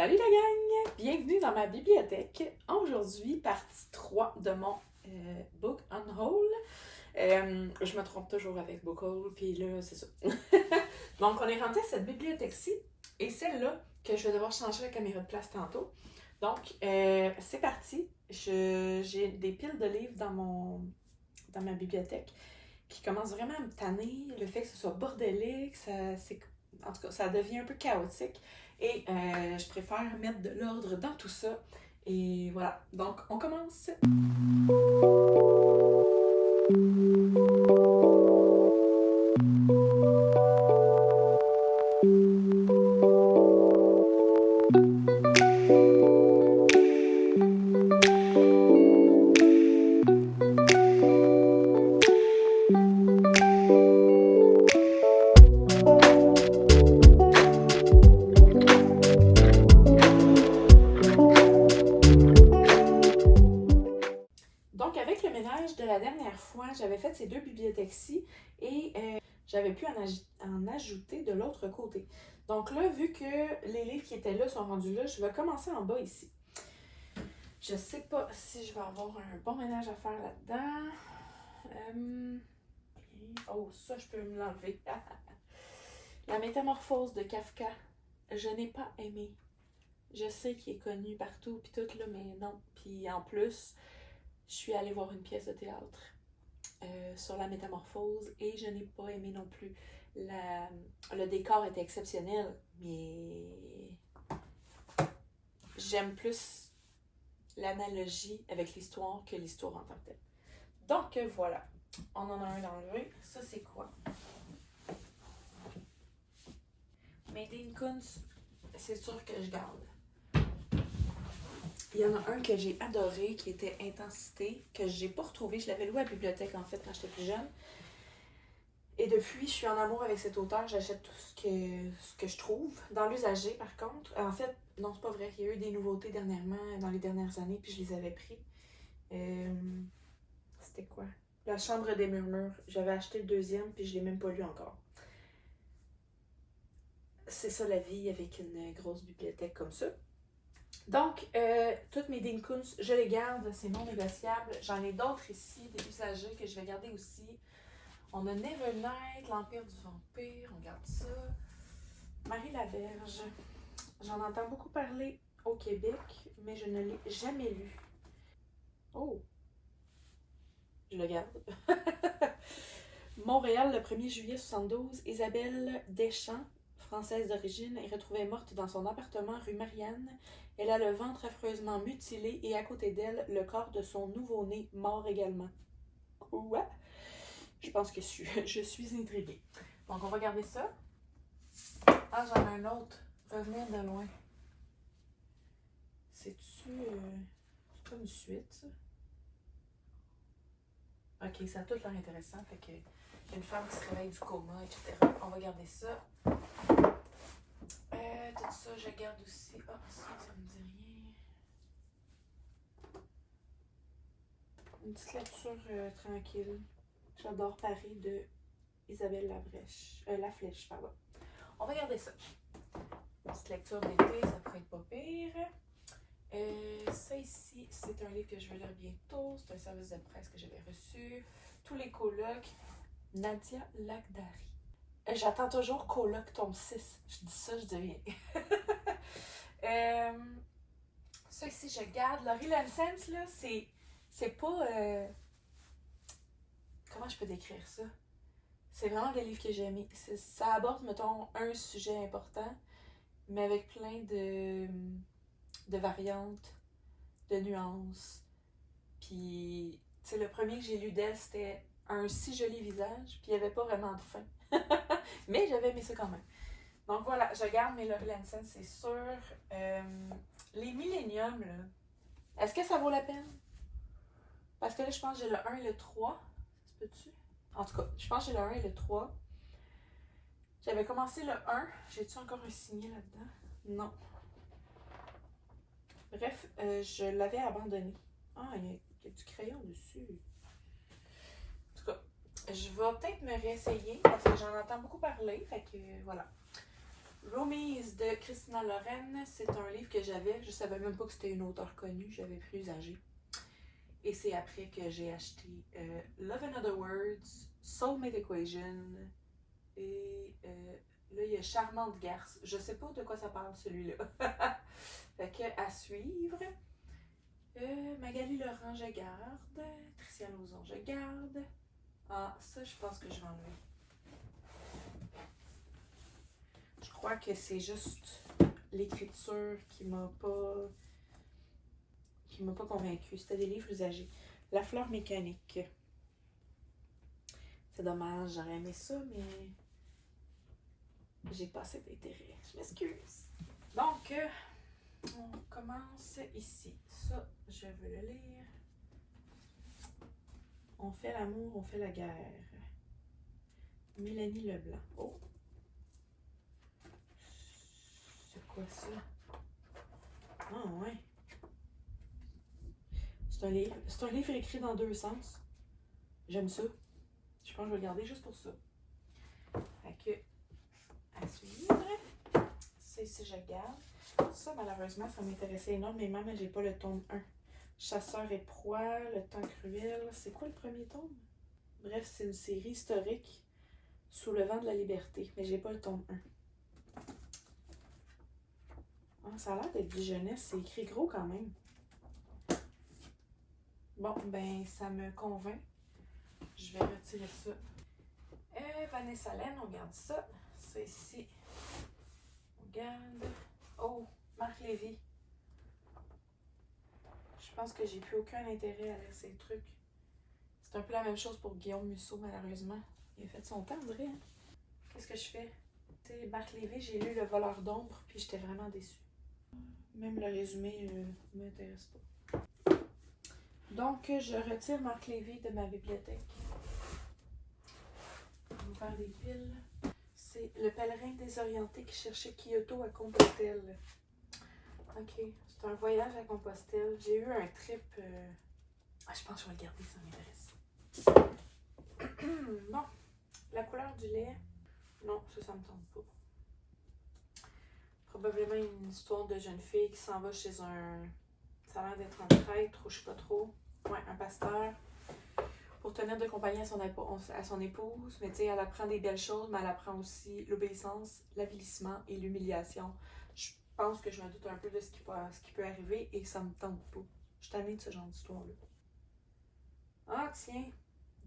Salut la gang! Bienvenue dans ma bibliothèque. Aujourd'hui, partie 3 de mon Book on Haul. Je me trompe toujours avec Book Haul, puis là, c'est ça. Donc, on est rentré à cette bibliothèque-ci, et celle-là, que je vais devoir changer la caméra de place tantôt. Donc, c'est parti. J'ai des piles de livres dans ma bibliothèque qui commencent vraiment à me tanner. Le fait que ce soit bordélique, en tout cas, ça devient un peu chaotique. Et je préfère mettre de l'ordre dans tout ça. Et voilà. Donc, on commence. Donc, avec le ménage de la dernière fois, j'avais fait ces deux bibliothèques-ci et j'avais pu en ajouter de l'autre côté. Donc là, vu que les livres qui étaient là sont rendus là, je vais commencer en bas ici. Je sais pas si je vais avoir un bon ménage à faire là-dedans. Oh, ça, je peux me l'enlever. La métamorphose de Kafka. Je n'ai pas aimé. Je sais qu'il est connu partout, puis tout, là, mais non. Puis en plus, je suis allée voir une pièce de théâtre sur la métamorphose et je n'ai pas aimé non plus. Le décor était exceptionnel, mais j'aime plus l'analogie avec l'histoire que l'histoire en tant que telle. Donc voilà, on en a un d'enlevé. Ça, c'est quoi? Made in Kunst, c'est sûr que je garde. Il y en a un que j'ai adoré, qui était Intensité, que j'ai pas retrouvé. Je l'avais loué à la bibliothèque, en fait, quand j'étais plus jeune. Et depuis, je suis en amour avec cet auteur. J'achète tout ce que je trouve. Dans l'usager, par contre, en fait, non, c'est pas vrai. Il y a eu des nouveautés dernièrement, dans les dernières années, puis je les avais pris. C'était quoi? La Chambre des murmures. J'avais acheté le deuxième, puis je l'ai même pas lu encore. C'est ça la vie avec une grosse bibliothèque comme ça. Donc, toutes mes Dean Koontz, je les garde, c'est non négociable. J'en ai d'autres ici, des usagers que je vais garder aussi. On a Nevernight, l'Empire du Vampire, on garde ça. Marie Laberge, j'en entends beaucoup parler au Québec, mais je ne l'ai jamais lu. Oh, je le garde. Montréal, le 1er juillet 72, Isabelle Deschamps, française d'origine, est retrouvée morte dans son appartement rue Marianne. Elle a le ventre affreusement mutilé et à côté d'elle, le corps de son nouveau-né mort également. Quoi? Je pense que je suis intriguée. Donc, on va garder ça. Ah, j'en ai un autre. Revenir de loin. C'est-tu... c'est pas une suite, ça? Ok, ça a tout l'air intéressant. Fait que une femme qui se réveille du coma, etc. On va garder ça. Tout ça, je garde aussi. Ah, ça me dit rien. Une petite lecture tranquille. J'adore Paris de Isabelle Laflèche, pardon. On va garder ça. Une petite lecture d'été, ça pourrait être pas pire. Ça ici, c'est un livre que je vais lire bientôt. C'est un service de presse que j'avais reçu. Tous les colocs. Nadia Lagdari. J'attends toujours coloc tome 6. Je dis ça, je dis rien. Ça ici, je garde. Laurie Lansens, là, c'est pas... Comment je peux décrire ça? C'est vraiment des livres que j'ai aimés. Ça aborde, mettons, un sujet important, mais avec plein de variantes, de nuances. Puis, tu sais, le premier que j'ai lu d'elle, c'était un si joli visage, puis il n'y avait pas vraiment de fin. Mais j'avais aimé ça quand même. Donc voilà, je garde mes Laurie Lansens, c'est sûr. Les Millenniums, là, est-ce que ça vaut la peine? Parce que là, je pense que j'ai le 1 et le 3. Ça se peut-tu? En tout cas, je pense que j'ai le 1 et le 3. J'avais commencé le 1. J'ai-tu encore un signet là-dedans? Non. Bref, je l'avais abandonné. Ah, il y a du crayon dessus. En tout cas, je vais peut-être me réessayer parce que j'en entends beaucoup parler. Fait que voilà. Roomies de Christina Loren, c'est un livre que j'avais. Je savais même pas que c'était une auteure connue, j'avais plus usagé. Et c'est après que j'ai acheté Love in Other Words, Soulmate Equation et là il y a Charmante Garce. Je sais pas de quoi ça parle celui-là. Fait que à suivre. Magali Laurent, je garde. Tricia Lauzon, je garde. Ah, ça, je pense que je vais enlever. Je crois que c'est juste l'écriture qui m'a pas convaincue. C'était des livres usagés. La fleur mécanique. C'est dommage, j'aurais aimé ça, mais j'ai pas assez d'intérêt. Je m'excuse. Donc, on commence ici. Ça, je veux le lire. On fait l'amour, on fait la guerre. Mélanie Leblanc. Oh! C'est quoi ça? Ah ouais. C'est un livre écrit dans 2 sens. J'aime ça. Je pense que je vais le garder juste pour ça. Fait que, à suivre. Ça ici, je garde. Ça, malheureusement, ça m'intéressait énormément, mais j'ai pas le tome 1. Chasseur et proie, Le temps cruel. C'est quoi le premier tome? Bref, c'est une série historique sous le vent de la liberté, mais j'ai pas le tome 1. Ah, ça a l'air d'être du jeunesse, c'est écrit gros quand même. Bon, ben, ça me convainc. Je vais retirer ça. Vanessa Laine, on garde ça. Ça ici, on garde. Oh, Marc Lévy. Je pense que j'ai plus aucun intérêt à lire ces trucs. C'est un peu la même chose pour Guillaume Musso, malheureusement. Il a fait son temps, on dirait. Hein? Qu'est-ce que je fais? Tu sais, Marc Lévy, j'ai lu Le voleur d'ombre, puis j'étais vraiment déçue. Même le résumé ne m'intéresse pas. Donc, je retire Marc Lévy de ma bibliothèque. On va faire des piles. C'est Le pèlerin désorienté qui cherchait Kyoto à Compostelle. Ok, c'est un voyage à Compostelle. J'ai eu un trip. Je pense que je vais le garder, ça m'intéresse. Bon, La couleur du lait. Non, ça me tente pas. Probablement une histoire de jeune fille qui s'en va chez un. Ça a l'air d'être un prêtre ou je sais pas trop. Ouais, un pasteur. Pour tenir de compagnie à son épouse. Mais tu sais, elle apprend des belles choses, mais elle apprend aussi l'obéissance, l'avilissement et l'humiliation. Je pense que je me doute un peu de ce qui peut arriver et ça me tente pas. Je suis tannée de ce genre d'histoire-là. Ah, tiens!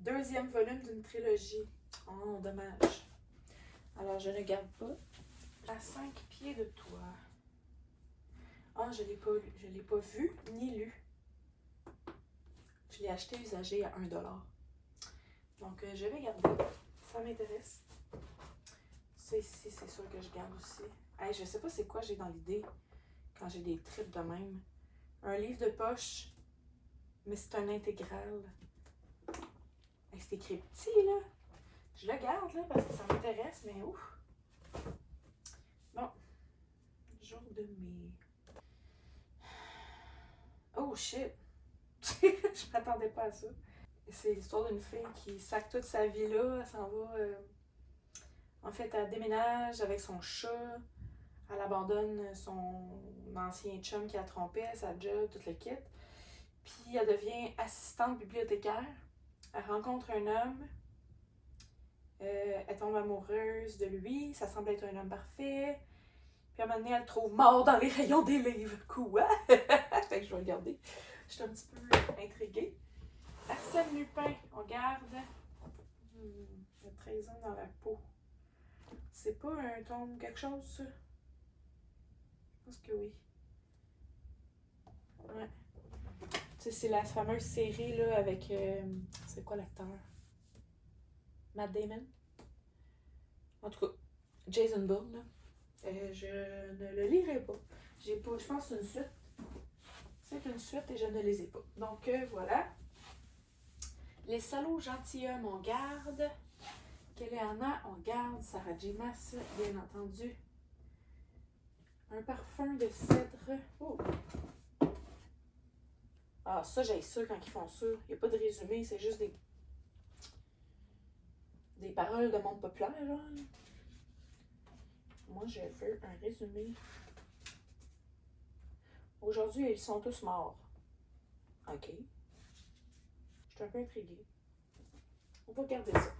2e volume d'une trilogie. Oh, dommage. Alors, je ne garde pas. À 5 pieds de toi. Ah, je l'ai pas vu ni lu. Je l'ai acheté usagé à 1$. Donc, je vais garder. Ça m'intéresse. Ça ici, c'est sûr que je garde aussi. Hey, je sais pas c'est quoi j'ai dans l'idée quand j'ai des trips de même. Un livre de poche, mais c'est un intégral. Hey, c'est écrit petit, là. Je le garde, là, parce que ça m'intéresse, mais ouf. Bon. Jour de mai. Oh, shit. Je m'attendais pas à ça. C'est l'histoire d'une fille qui sac toute sa vie là. Elle s'en va. En fait, elle déménage avec son chat. Elle abandonne son ancien chum qui a trompé, sa job, tout le kit. Puis elle devient assistante bibliothécaire. Elle rencontre un homme. Elle tombe amoureuse de lui. Ça semble être un homme parfait. Puis à un moment donné, elle le trouve mort dans les rayons des livres. Quoi? Fait que je vais regarder. Je suis un petit peu intriguée. Arsène Lupin, on garde. Le 13 ans dans la peau. C'est pas un tome quelque chose, ça? Je pense que oui. Ouais. Tu sais, c'est la fameuse série là avec. C'est quoi l'acteur? Matt Damon? En tout cas, Jason Bourne, là. Je ne le lirai pas. Je pense que c'est une suite. C'est une suite et je ne les ai pas. Donc voilà. Les salauds gentilshommes, on garde. Kéléana, on garde. Sarah J. Maas, bien entendu. Un parfum de cèdre. Oh! Ah, ça, j'ai ça quand ils font ça. Il n'y a pas de résumé, c'est juste des paroles de monde populaire, genre. moi, je veux un résumé. Aujourd'hui, ils sont tous morts. OK. Je suis un peu intriguée. On va regarder ça.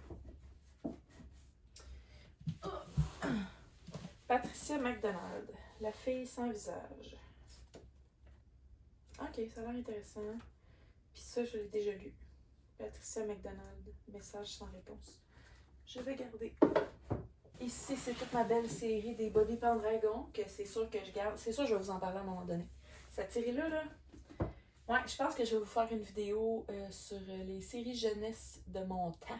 Oh. Patricia McDonald, la fille sans visage. OK, ça a l'air intéressant. Puis ça, je l'ai déjà lu. Patricia McDonald, message sans réponse. Je vais garder. Ici, c'est toute ma belle série des Body Pendragon, que c'est sûr que je garde. C'est sûr que je vais vous en parler à un moment donné. Cette série-là, là, ouais, je pense que je vais vous faire une vidéo sur les séries jeunesse de mon temps.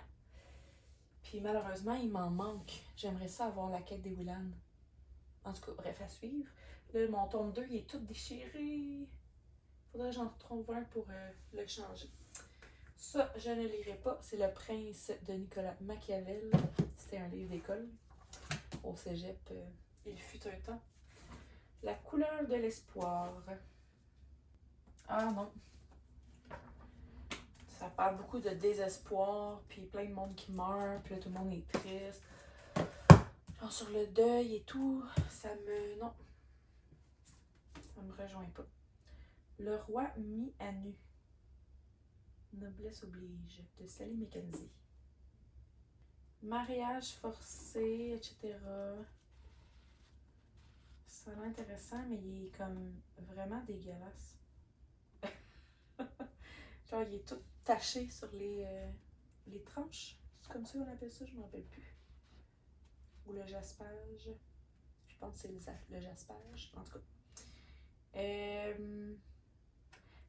Puis malheureusement, il m'en manque. J'aimerais ça avoir la quête des Willan. En tout cas, bref, à suivre. Là, mon tome 2, il est tout déchiré. Faudrait que j'en retrouve un pour le changer. Ça, je ne lirai pas. C'est Le Prince de Nicolas Machiavel. C'était un livre d'école. Au cégep, il fut un temps. La couleur de l'espoir. Ah non. Ça parle beaucoup de désespoir, puis plein de monde qui meurt, puis là, tout le monde est triste. Genre sur le deuil et tout, ça me... Non. Ça me rejoint pas. Le roi mis à nu. Noblesse oblige, de Sally Mackenzie. Mariage forcé, etc. Ça a l'air intéressant, mais il est comme vraiment dégueulasse. Genre, il est tout taché sur les tranches. C'est comme ça qu'on appelle ça, je ne m'en rappelle plus. Ou le jaspage. Je pense que c'est le jaspage, en tout cas.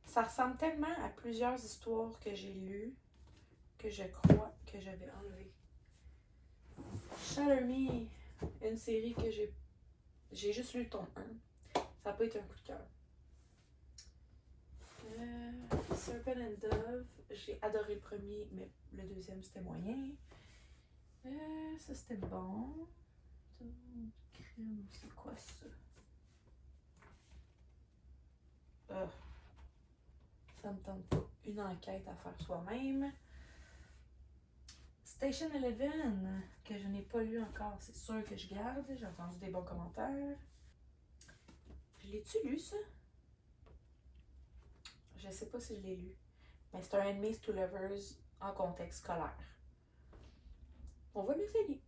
Ça ressemble tellement à plusieurs histoires que j'ai lues que je crois que je vais enlever. Shatter Me, une série que j'ai juste lu le tome 1. Ça n'a pas été un coup de cœur. Serpent and Dove, j'ai adoré le premier, mais le deuxième c'était moyen. Ça c'était bon. Crime, c'est quoi ça? Ça me tente pas. Une enquête à faire soi-même. Station Eleven, que je n'ai pas lu encore, c'est sûr que je garde. J'ai entendu des bons commentaires. Je l'ai-tu lu, ça? Je sais pas si je l'ai lu. Mais c'est un Enemies to Lovers en contexte scolaire. On va l'essayer.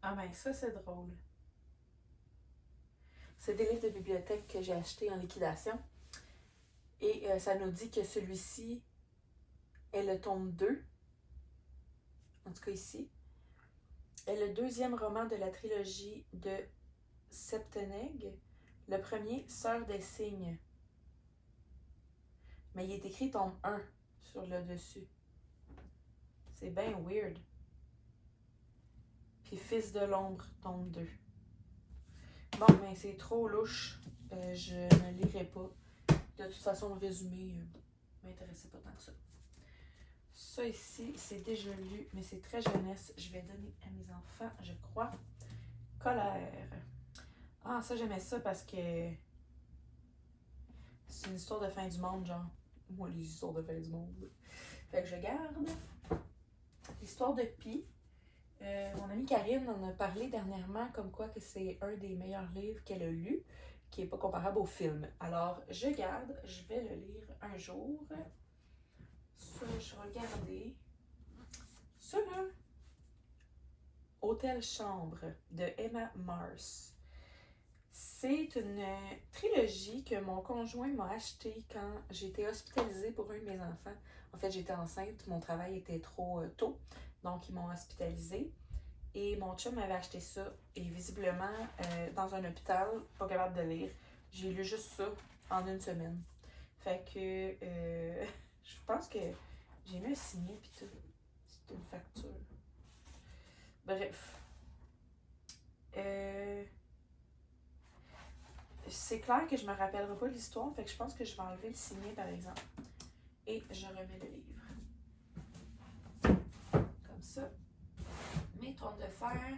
Ah ben ça, c'est drôle. C'est des livres de bibliothèque que j'ai achetés en liquidation. Et ça nous dit que celui-ci est le tome 2. En tout cas ici. Est le deuxième roman de la trilogie de Septeneg. Le premier, Sœur des Cygnes. Mais il est écrit tome 1 sur le dessus. C'est bien weird. Puis Fils de l'ombre, tome 2. Bon, mais c'est trop louche. Je ne lirai pas. De toute façon, le résumé m'intéressait pas tant que ça. Ça ici, c'est déjà lu, mais c'est très jeunesse. Je vais donner à mes enfants, je crois. Colère. Ah, ça, j'aimais ça parce que c'est une histoire de fin du monde, genre. Moi, les histoires de fin du monde. Fait que je garde. L'histoire de Pi. Mon amie Karine en a parlé dernièrement comme quoi que c'est un des meilleurs livres qu'elle a lu, qui n'est pas comparable au film. Alors, je garde, je vais le lire un jour. Ça, je vais regarder. Ça, là, Hôtel Chambre de Emma Mars. C'est une trilogie que mon conjoint m'a achetée quand j'étais hospitalisée pour un de mes enfants. En fait, j'étais enceinte, mon travail était trop tôt, donc ils m'ont hospitalisée. Et mon chum m'avait acheté ça, et visiblement, dans un hôpital, pas capable de lire, j'ai lu juste ça en une semaine. Fait que, je pense que j'ai mis un signet pis tout. C'est une facture. Bref. C'est clair que je me rappellerai pas l'histoire, fait que je pense que je vais enlever le signet par exemple. Et je remets le livre. Comme ça. Mes tournes de fer.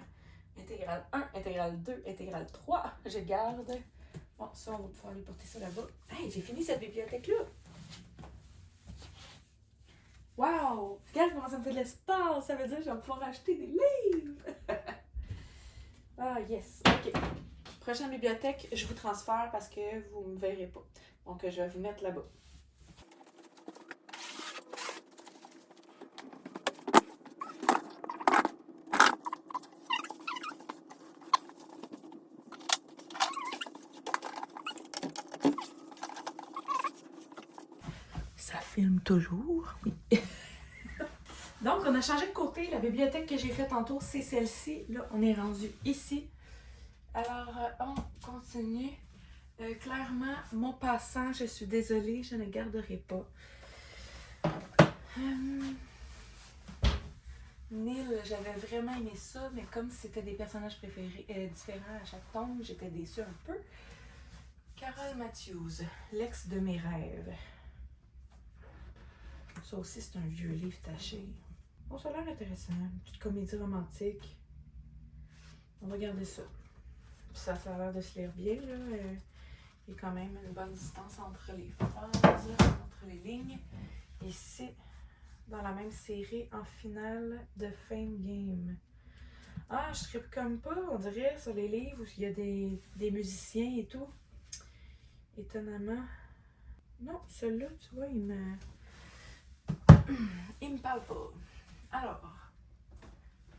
Intégrale 1, intégrale 2, intégrale 3. Je garde. Bon, ça, on va pouvoir lui porter ça là-bas. Hey, j'ai fini cette bibliothèque-là. Wow! Regarde comment ça me fait de l'espace! Ça veut dire que je vais pouvoir acheter des livres! Ah, yes! OK. Prochaine bibliothèque, je vous transfère parce que vous ne me verrez pas. Donc, je vais vous mettre là-bas. Ça filme toujours, oui. Donc, on a changé de côté. La bibliothèque que j'ai faite tantôt, c'est celle-ci. Là, on est rendu ici. Alors, on continue. Clairement, mon passant, je suis désolée, je ne garderai pas. Neil, j'avais vraiment aimé ça, mais comme c'était des personnages préférés différents à chaque tome, j'étais déçue un peu. Carol Matthews, l'ex de mes rêves. Ça aussi, c'est un vieux livre taché. Bon, ça a l'air intéressant. Une petite comédie romantique. On va garder ça. Ça a l'air de se lire bien, là. Il y a quand même une bonne distance entre les phrases, entre les lignes. Ici, dans la même série, en finale de Fame Game. Ah, je trippe comme pas, on dirait, sur les livres où il y a des musiciens et tout. Étonnamment. Non, celui-là, tu vois, il me parle pas. Alors,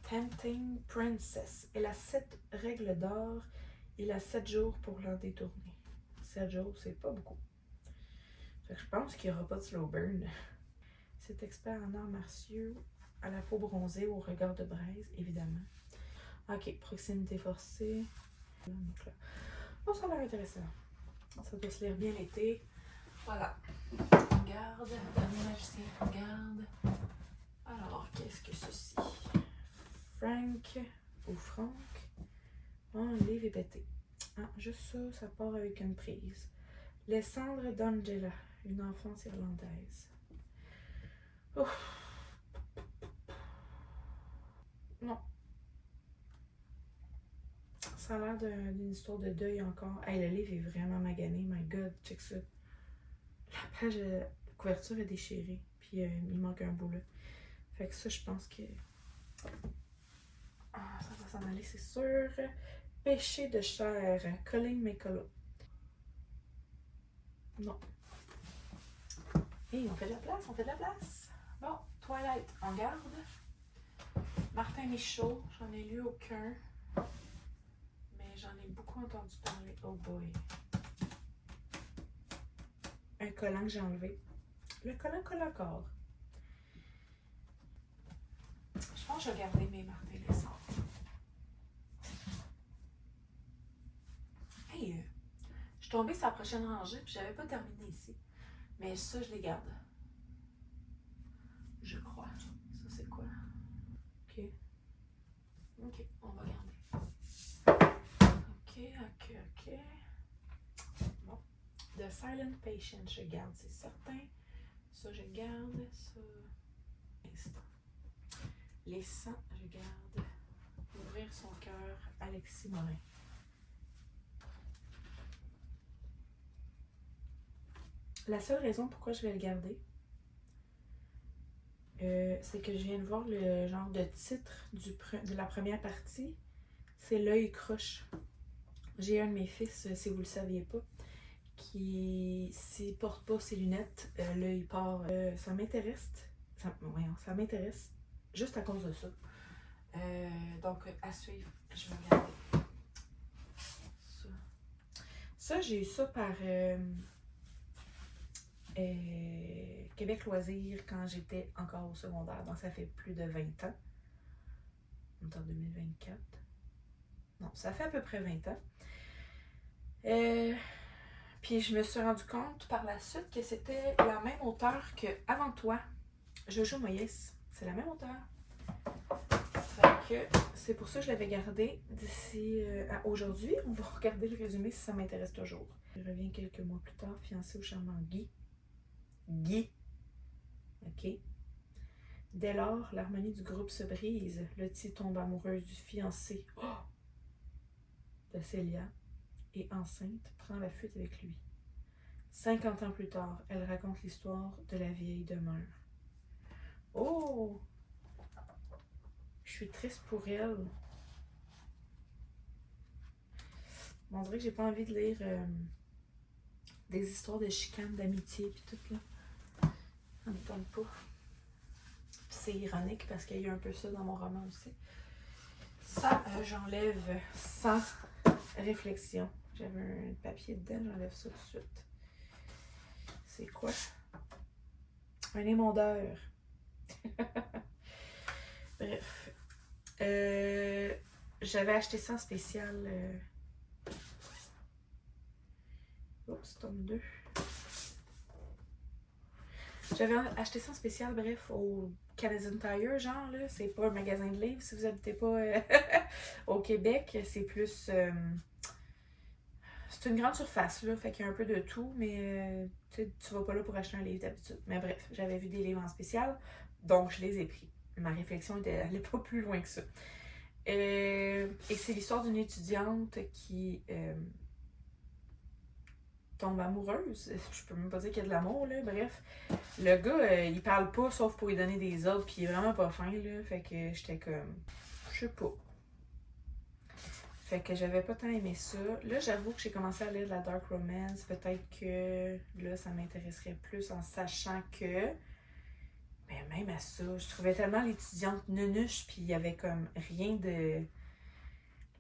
Tempting Princess. Elle a 7 règles d'or. Il a 7 jours pour l'en détourner. 7 jours, c'est pas beaucoup. Fait que je pense qu'il n'y aura pas de slow burn. C'est expert en arts martiaux, à la peau bronzée, au regard de braise, évidemment. Ok, proximité forcée. Donc là. Oh, ça a l'air intéressant. Ça doit se lire bien l'été. Voilà. Garde, dernier magicien, garde. Alors, qu'est-ce que ceci? Frank ou Franck. Oh, le livre est pété. Ah, juste ça, ça part avec une prise. Les cendres d'Angela, une enfance irlandaise. Ouf. Non. Ça a l'air d'une histoire de deuil encore. Hey, le livre est vraiment magané. My God, check ça. La page, la couverture est déchirée. Puis il manque un bout là. Fait que ça, je pense que... Ah, ça va s'en aller, c'est sûr. Péché de chair, Colin McCullough. Non. Hé, on fait de la place, on fait de la place. Bon, Twilight, on garde. Martin Michaud, j'en ai lu aucun. Mais j'en ai beaucoup entendu parler. Oh boy. Un collant que j'ai enlevé. Le collant colle encore. Je pense que je vais garder mes Martin Lessard. Hey, je suis tombée sur la prochaine rangée puis j'avais pas terminé ici. Mais ça, je les garde. Je crois. Ça, c'est quoi? Ok. Ok, on va garder. Ok. Bon. The Silent Patient, je garde, c'est certain. Ça, je garde. Ça. Les sangs, je garde. Ouvrir son cœur, Alexis Morin. La seule raison pourquoi je vais le garder, c'est que je viens de voir le genre de titre de la première partie. C'est L'œil croche. J'ai un de mes fils, si vous le saviez pas, qui, s'il porte pas ses lunettes, l'œil part. Ça m'intéresse. Ça m'intéresse juste à cause de ça. Donc, à suivre, je vais regarder. Ça, j'ai eu ça par Québec Loisirs quand j'étais encore au secondaire. Donc, ça fait plus de 20 ans. On est en 2024. Non, ça fait à peu près 20 ans. Puis je me suis rendu compte par la suite que c'était la même auteure que Avant toi, Jojo Moyes. C'est la même auteure. Fait que c'est pour ça que je l'avais gardé d'ici à aujourd'hui. On va regarder le résumé si ça m'intéresse toujours. Je reviens quelques mois plus tard, fiancé au charmant Guy. OK. Dès lors, l'harmonie du groupe se brise. Lottie tombe amoureuse du fiancé de Célia et enceinte, prend la fuite avec lui. 50 ans plus tard, elle raconte l'histoire de la vieille demeure. Oh! Je suis triste pour elle. On dirait que j'ai pas envie de lire des histoires de chicanes, d'amitié pis tout là. Ça me tente pas. Puis c'est ironique parce qu'il y a un peu ça dans mon roman aussi. Ça, j'enlève sans réflexion. J'avais un papier dedans, j'enlève ça tout de suite. C'est quoi? Un émondeur. Bref. J'avais acheté ça en spécial. Oups, tome 2. J'avais acheté ça en spécial, bref, au Canadian Tire, genre, là. C'est pas un magasin de livres si vous habitez pas au Québec. C'est plus. C'est une grande surface, là. Fait qu'il y a un peu de tout, mais tu vas pas là pour acheter un livre d'habitude. Mais bref, j'avais vu des livres en spécial, donc je les ai pris. Ma réflexion n'allait pas plus loin que ça. Et c'est l'histoire d'une étudiante qui tombe amoureuse. Je peux même pas dire qu'il y a de l'amour, là. Bref, le gars, il parle pas sauf pour lui donner des ordres, puis il est vraiment pas fin, là. Fait que j'étais comme. Je sais pas. Fait que j'avais pas tant aimé ça. Là, j'avoue que j'ai commencé à lire de la dark romance. Peut-être que là, ça m'intéresserait plus en sachant que. Mais même à ça, je trouvais tellement l'étudiante nunuche, puis il y avait comme rien de.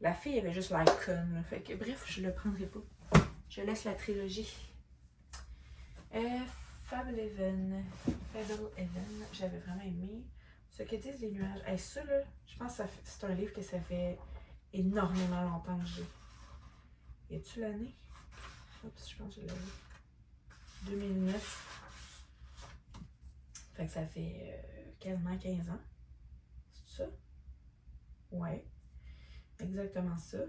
La fille avait juste l'air conne, là. Fait que bref, je le prendrai pas. Je laisse la trilogie. Fable Even. J'avais vraiment aimé. Ce que disent les nuages. Ça, là, je pense que c'est un livre que ça fait énormément longtemps que j'ai. Y a-tu l'année? Oups, je pense que je l'ai lu. 2009. Fait que ça fait quasiment 15 ans. C'est ça? Ouais. Exactement ça.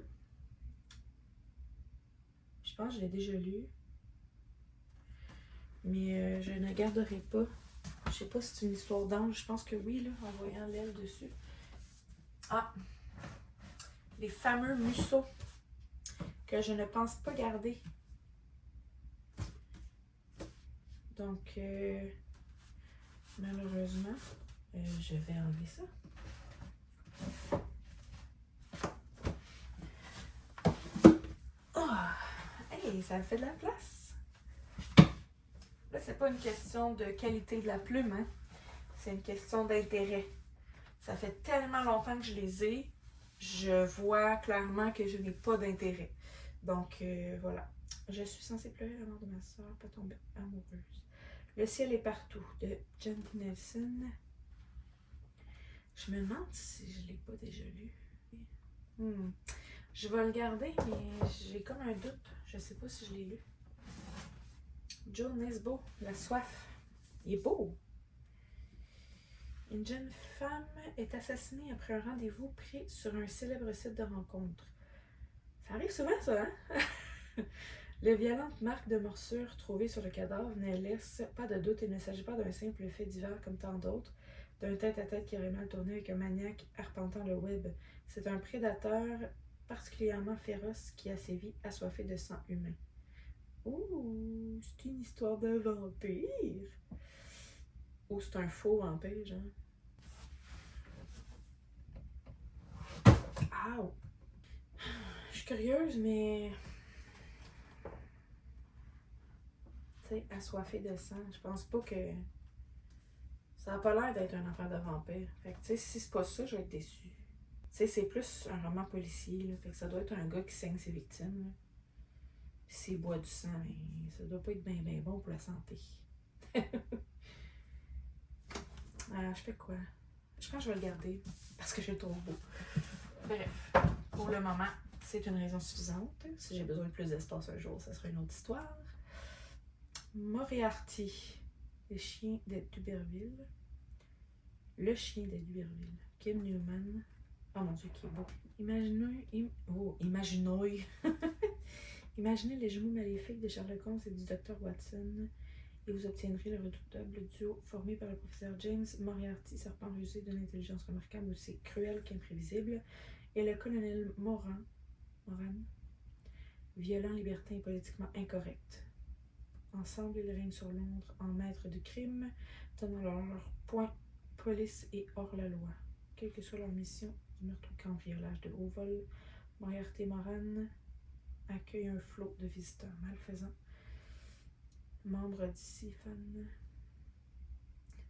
Je pense que je l'ai déjà lu. Mais je ne garderai pas. Je sais pas si c'est une histoire d'ange. Je pense que oui, là, en voyant l'aile dessus. Ah! Les fameux Musso que je ne pense pas garder. Donc, malheureusement, je vais enlever ça. Oh! Hey, ça fait de la place. Là, c'est pas une question de qualité de la plume, hein? C'est une question d'intérêt. Ça fait tellement longtemps que je les ai, je vois clairement que je n'ai pas d'intérêt. Donc, voilà. Je suis censée pleurer la mort de ma soeur, pas tomber amoureuse. Le ciel est partout, de Jen Nelson. Je me demande si je ne l'ai pas déjà lu. Je vais le garder, mais j'ai comme un doute. Je ne sais pas si je l'ai lu. Joe Nesbo, La soif. Il est beau. Une jeune femme est assassinée après un rendez-vous pris sur un célèbre site de rencontre. Ça arrive souvent, ça, hein? Les violentes marques de morsures trouvées sur le cadavre ne laissent pas de doute. Il ne s'agit pas d'un simple fait divers comme tant d'autres, d'un tête-à-tête qui aurait mal tourné avec un maniaque arpentant le web. C'est un prédateur particulièrement féroce qui a sévi, assoiffé de sang humain. Ouh, c'est une histoire de vampire! Ou c'est un faux vampire, genre? Ow! Je suis curieuse, mais... Tu sais, assoiffée de sang, je pense pas que... Ça n'a pas l'air d'être un affaire de vampire. Fait que, tu sais, si c'est pas ça, je vais être déçue. Tu sais, c'est plus un roman policier, là. Fait que ça doit être un gars qui saigne ses victimes, là. Puis s'il boit du sang, mais ça doit pas être bien bon pour la santé. Je fais quoi? Je pense que je vais le garder parce que je le trouve beau. Bref, pour le moment, c'est une raison suffisante. Si j'ai besoin de plus d'espace un jour, ça sera une autre histoire. Moriarty, le chien de Duberville. Le chien de Duberville. Kim Newman. Oh mon Dieu, qui est beau. Imaginez les jumeaux maléfiques de Sherlock Holmes et du Dr. Watson et vous obtiendrez le redoutable duo formé par le professeur James Moriarty, serpent rusé d'une intelligence remarquable aussi cruelle qu'imprévisible, et le colonel Moran, violent, libertin et politiquement incorrect. Ensemble, ils règnent sur Londres en maîtres du crime, tenant leur point police est hors la loi. Quelle que soit leur mission, du meurtre au camp violage de haut vol, Moriarty Moran accueille un flot de visiteurs malfaisants. Membre d'ici, fan,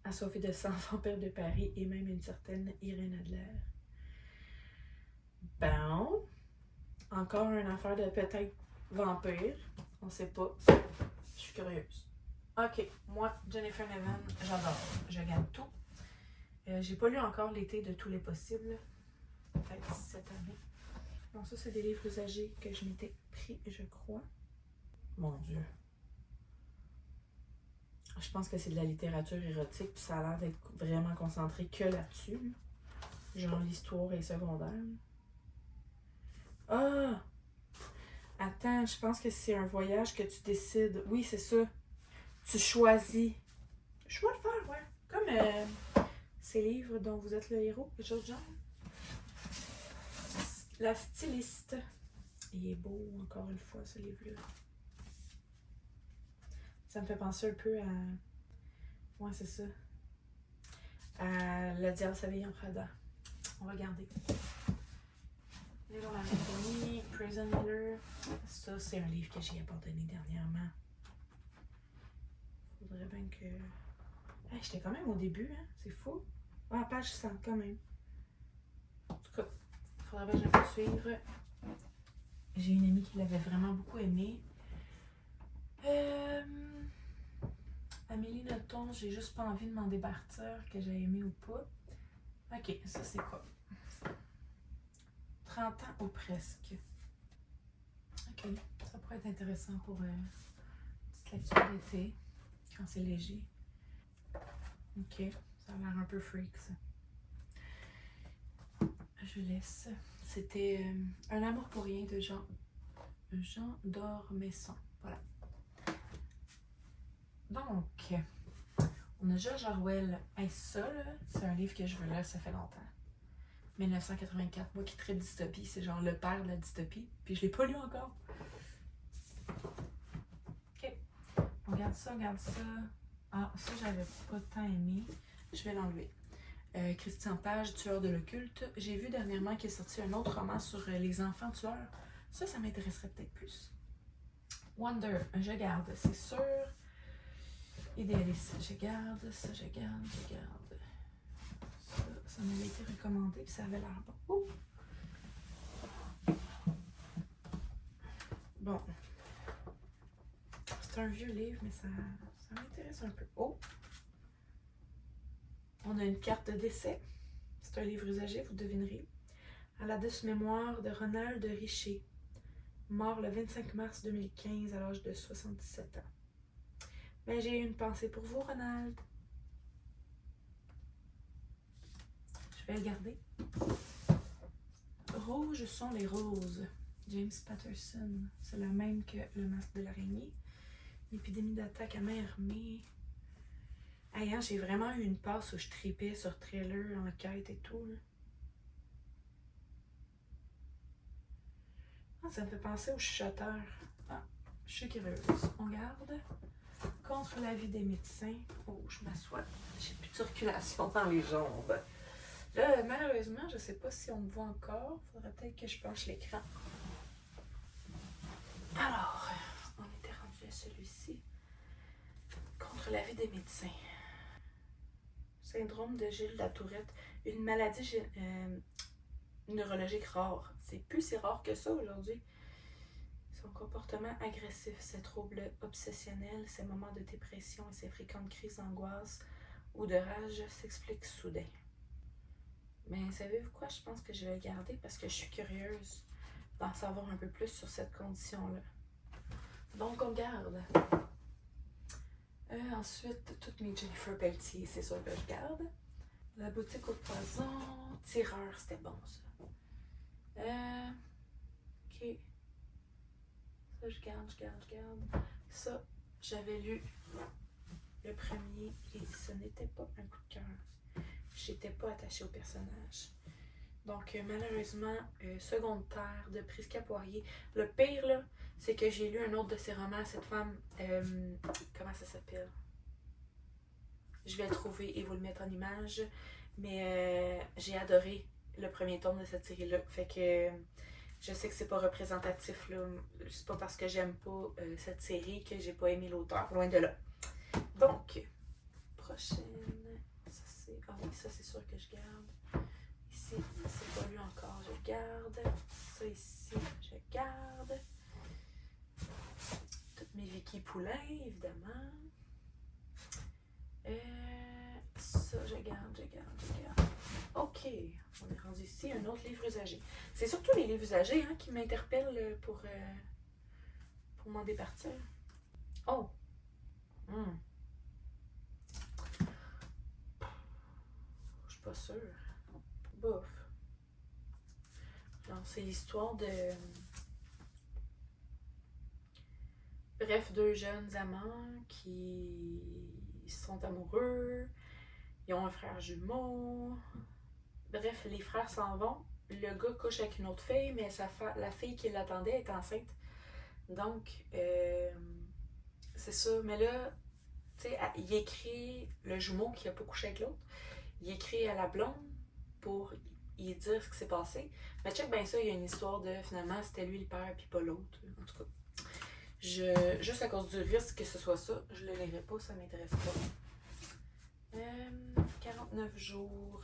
assoiffé de sang, vampire de Paris et même une certaine Irène Adler. Bon, encore une affaire de peut-être vampire, on sait pas. Je suis curieuse. Ok, moi, Jennifer Neven, j'adore. Je gagne tout. J'ai pas lu encore L'été de tous les possibles. Peut-être cette année. Bon, ça, c'est des livres usagés que je m'étais pris, je crois. Mon Dieu. Je pense que c'est de la littérature érotique, puis ça a l'air d'être vraiment concentré que là-dessus. Genre l'histoire est secondaire. Ah! Attends, je pense que c'est un voyage que tu décides. Oui, c'est ça. Tu choisis. Je vais le faire, ouais. Comme ces livres dont vous êtes le héros, quelque chose de genre. La styliste. Il est beau, encore une fois, ce livre-là. Ça me fait penser un peu à... Ouais, c'est ça. À Le diable s'habille en Prada. On va regarder. Little Anatomy, Prison Miller. Ça, c'est un livre que j'ai abandonné dernièrement. Faudrait bien que... Hey, j'étais quand même au début, hein? C'est fou. Ah, page 100, quand même. En tout cas, faudrait bien que je la poursuive. J'ai une amie qui l'avait vraiment beaucoup aimé. Amélie Nothomb, j'ai juste pas envie de m'en départir, que j'ai aimé ou pas. Ok, ça c'est quoi? 30 ans ou presque. Ok, ça pourrait être intéressant pour une petite lecture d'été, quand c'est léger. Ok, ça a l'air un peu freak ça. Je laisse. C'était Un amour pour rien de Jean d'Ormesson. Voilà. Donc, on a George Orwell. Hey, ça, là, c'est un livre que je veux là, ça fait longtemps. 1984, moi qui traite dystopie, c'est genre le père de la dystopie. Puis je l'ai pas lu encore. Ok. On regarde ça, regarde ça. Ah, ça, j'avais pas tant aimé. Je vais l'enlever. Christian Page, Tueur de l'occulte. J'ai vu dernièrement qu'il est sorti un autre roman sur les enfants tueurs. Ça m'intéresserait peut-être plus. Wonder, je garde, c'est sûr. Idéaliste, je garde. Ça, je garde. Ça m'avait été recommandé, puis ça avait l'air bon. Bon. C'est un vieux livre, mais ça m'intéresse un peu. Oh! On a une carte de décès. C'est un livre usagé, vous devinerez. À la douce mémoire de Ronald Richer, mort le 25 mars 2015 à l'âge de 77 ans. Mais j'ai une pensée pour vous, Ronald. Je vais le garder. Rouges sont les roses. James Patterson. C'est le même que Le masque de l'araignée. L'épidémie d'attaque à main armée. Hey, hein, j'ai vraiment eu une passe où je tripais sur thriller, enquête et tout. Là. Ah, ça me fait penser au chuchoteur. Ah, je suis curieuse. On garde. Contre l'avis des médecins. Oh, je m'assois. J'ai plus de circulation dans les jambes. Là, malheureusement, je sais pas si on me voit encore. Faudrait peut-être que je penche l'écran. Alors, on était rendu à celui-ci. Contre l'avis des médecins. Syndrome de Gilles Latourette. Une maladie neurologique rare. C'est plus si rare que ça aujourd'hui. Son comportement agressif, ses troubles obsessionnels, ses moments de dépression et ses fréquentes crises d'angoisse ou de rage s'expliquent soudain. Mais savez-vous quoi? Je pense que je vais le garder parce que je suis curieuse d'en savoir un peu plus sur cette condition-là. Donc, on garde. Ensuite, toutes mes Jennifer Pelletier, c'est sûr que je garde. La boutique au poison. Tireur, c'était bon ça. Ok. Ça, je garde. Ça, j'avais lu le premier et ce n'était pas un coup de cœur. J'étais pas attachée au personnage. Donc, malheureusement, Seconde Terre de Prisca Poirier. Le pire, là, c'est que j'ai lu un autre de ses romans. Cette femme, comment ça s'appelle? je vais le trouver et vous le mettre en image. Mais j'ai adoré le premier tome de cette série-là. Fait que je sais que c'est pas représentatif, là. C'est pas parce que j'aime pas cette série que j'ai pas aimé l'auteur. Loin de là. Donc, prochaine. Ça, c'est... Ah oui, ça, c'est sûr que je garde. Ici, c'est pas lu encore, je garde. Ça, ici, je garde. Toutes mes Vicky Poulain, évidemment. Ça, je garde. OK, on est rendu ici, un autre livre usagé. C'est surtout les livres usagés hein, qui m'interpellent pour m'en départir. Oh! Je suis pas sûre. Bof. Non, c'est l'histoire de... Bref, deux jeunes amants qui sont amoureux. Ils ont un frère jumeau. Bref, les frères s'en vont. Le gars couche avec une autre fille, mais la fille qui l'attendait est enceinte. Donc, c'est ça. Mais là, tu sais, il écrit le jumeau qui n'a pas couché avec l'autre. Il écrit à la blonde pour y dire ce qui s'est passé. Mais check bien ça, il y a une histoire de finalement c'était lui le père puis pas l'autre. En tout cas, juste à cause du risque que ce soit ça, je le lirai pas, ça m'intéresse pas. 49 jours.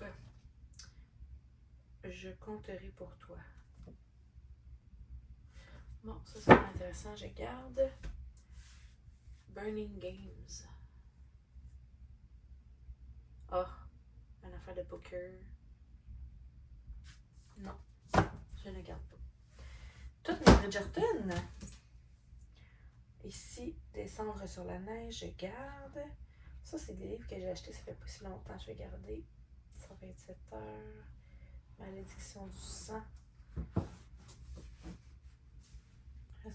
Je compterai pour toi. Bon, ça c'est intéressant, je garde. Burning Games. Ah, une affaire de poker. Non, je ne garde pas. Toutes mes Bridgerton. Ici, Descendre sur la neige, je garde. Ça, c'est des livres que j'ai achetés, ça fait pas si longtemps, je vais garder. 127 heures. Malédiction du sang.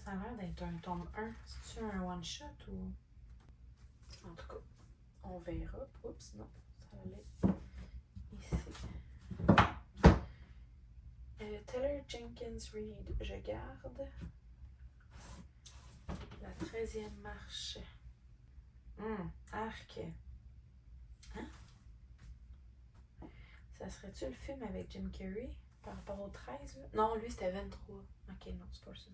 Ça a l'air d'être un tome 1. C'est-tu un one-shot ou... En tout cas, on verra. Oups, non, ça allait ici. Taylor Jenkins Reid, je garde. La 13e marche. Arc. Hein? Ça serait-tu le film avec Jim Carrey par rapport au 13? Là? Non, lui c'était 23. Ok, non, c'est pas ça.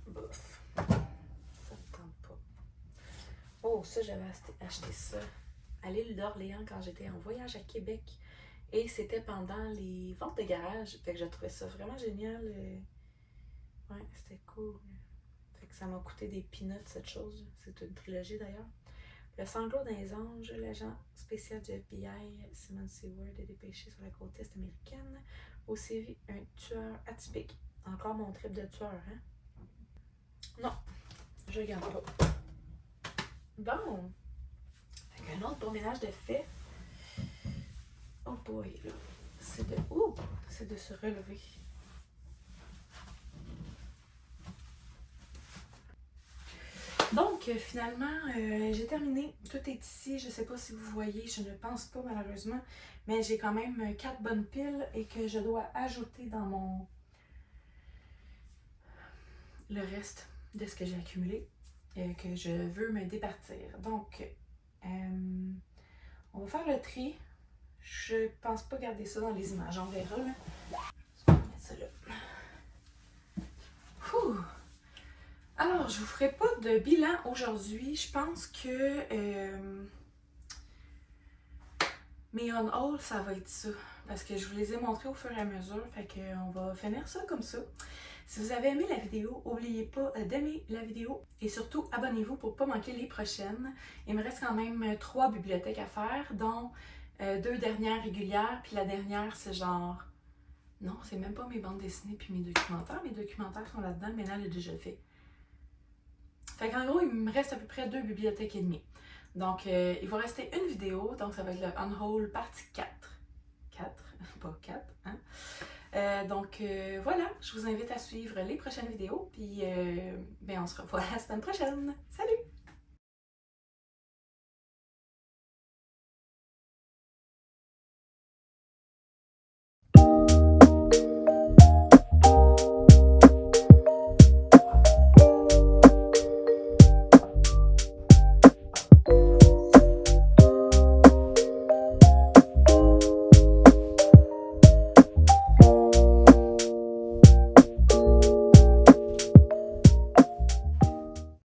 Bof. Ça me tente pas. Oh, ça, j'avais acheté ça à l'île d'Orléans quand j'étais en voyage à Québec. Et c'était pendant les ventes de garage. Fait que j'ai trouvé ça vraiment génial. Ouais, c'était cool. Fait que ça m'a coûté des peanuts, cette chose. C'est une trilogie d'ailleurs. Le sanglot des anges, l'agent spécial du FBI, Simon Seward, est dépêché sur la côte est américaine. Au série, un tueur atypique. Encore mon trip de tueur, hein? Non, je regarde pas. Bon. Fait qu'un autre bon ménage de fait. Oh boy, là. C'est de se relever. Donc, finalement, j'ai terminé. Tout est ici. Je ne sais pas si vous voyez. Je ne pense pas, malheureusement. Mais j'ai quand même 4 bonnes piles et que je dois ajouter dans mon... le reste de ce que j'ai accumulé. Que je veux me départir. Donc, on va faire le tri. Je pense pas garder ça dans les images. On verra, là. Je vais mettre ça là. Ouh. Alors, je vous ferai pas de bilan aujourd'hui. Je pense que mes on-haul, ça va être ça. Parce que je vous les ai montrés au fur et à mesure. Fait qu'on va finir ça comme ça. Si vous avez aimé la vidéo, n'oubliez pas d'aimer la vidéo. Et surtout, abonnez-vous pour ne pas manquer les prochaines. Il me reste quand même 3 bibliothèques à faire, dont 2 dernières régulières. Puis la dernière, c'est genre... Non, c'est même pas mes bandes dessinées puis mes documentaires. Mes documentaires sont là-dedans, mais là, elle a déjà fait. Fait qu'en gros, il me reste à peu près 2 bibliothèques et demie. Donc, il va rester une vidéo. Donc, ça va être le On-Haul partie 4. 4, pas 4, hein? Donc, voilà. Je vous invite à suivre les prochaines vidéos. Puis, ben, on se revoit la semaine prochaine. Salut!